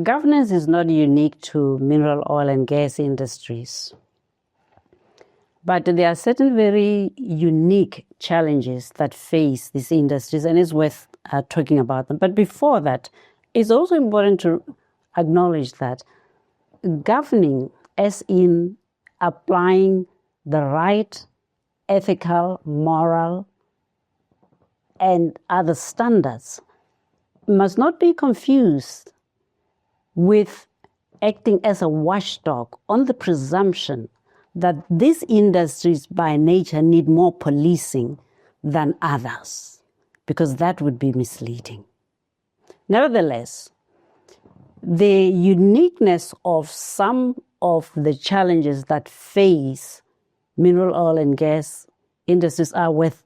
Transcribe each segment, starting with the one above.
governance is not unique to mineral oil and gas industries, but there are certain very unique challenges that face these industries, and it's worth talking about them. But before that, it's also important to acknowledge that governing, as in applying the right ethical, moral, and other standards, must not be confused with acting as a watchdog on the presumption that these industries by nature need more policing than others, because that would be misleading. Nevertheless, the uniqueness of some of the challenges that face mineral oil and gas industries are worth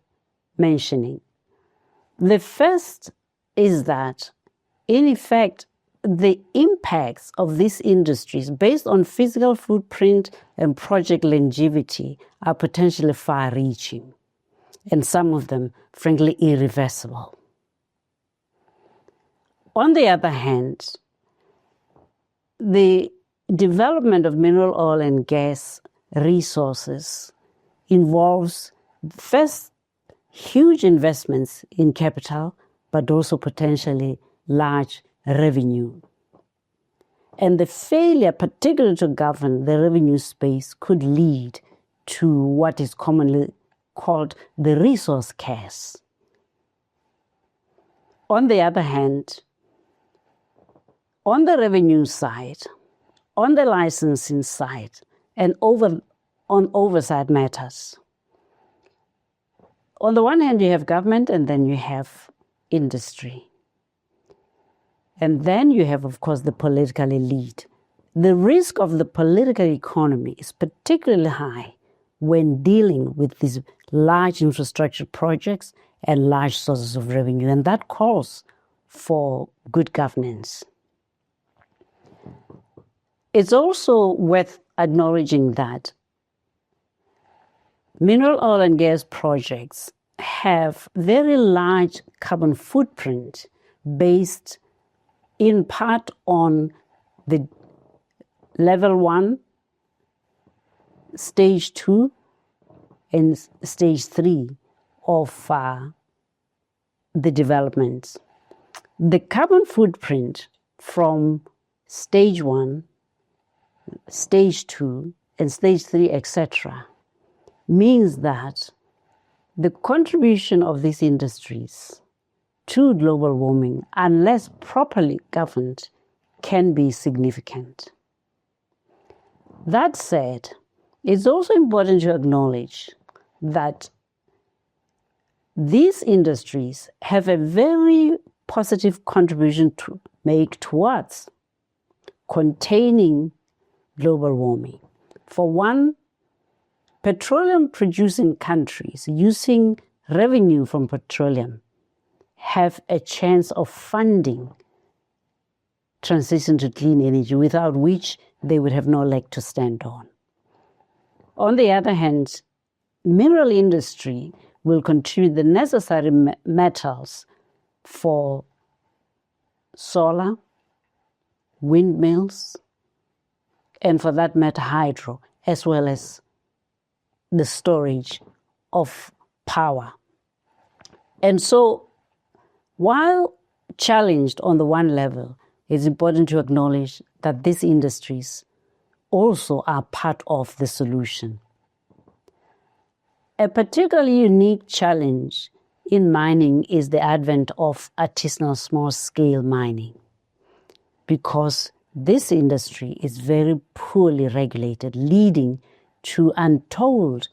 mentioning. The first is that, in effect, the impacts of these industries based on physical footprint and project longevity are potentially far-reaching, and some of them, frankly, irreversible. On the other hand, the development of mineral oil and gas resources involves, first, huge investments in capital, but also potentially large revenue. And the failure, particularly to govern the revenue space, could lead to what is commonly called the resource curse. On the other hand, on the revenue side, on the licensing side, and on oversight matters, on the one hand you have government, and then you have industry. And then you have, of course, the political elite. The risk of the political economy is particularly high when dealing with these large infrastructure projects and large sources of revenue, and that calls for good governance. It's also worth acknowledging that mineral oil and gas projects have very large carbon footprint based in part on the level 1, stage 2, and stage 3 of the development. The carbon footprint from stage 1, stage 2, and stage 3, etc., means that the contribution of these industries to global warming, unless properly governed, can be significant. That said, it's also important to acknowledge that these industries have a very positive contribution to make towards containing global warming. For one, petroleum-producing countries using revenue from petroleum have a chance of funding transition to clean energy, without which they would have no leg to stand on. On the other hand, mineral industry will contribute the necessary metals for solar, windmills, and for that matter, hydro, as well as the storage of power. And so, while challenged on the one level, it's important to acknowledge that these industries also are part of the solution. A particularly unique challenge in mining is the advent of artisanal small-scale mining, because this industry is very poorly regulated, leading to untold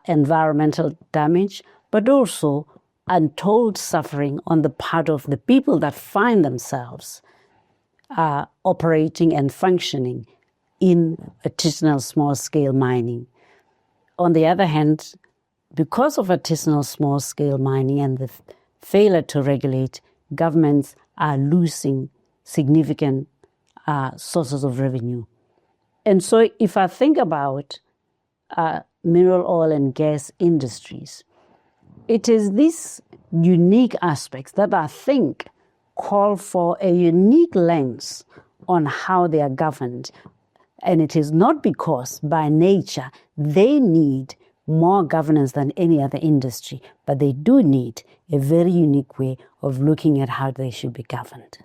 environmental damage, but also untold suffering on the part of the people that find themselves operating and functioning in artisanal small-scale mining. On the other hand, because of artisanal small-scale mining and the failure to regulate, governments are losing significant sources of revenue. And so if I think about mineral oil and gas industries, it is these unique aspects that I think call for a unique lens on how they are governed. And it is not because by nature they need more governance than any other industry, but they do need a very unique way of looking at how they should be governed.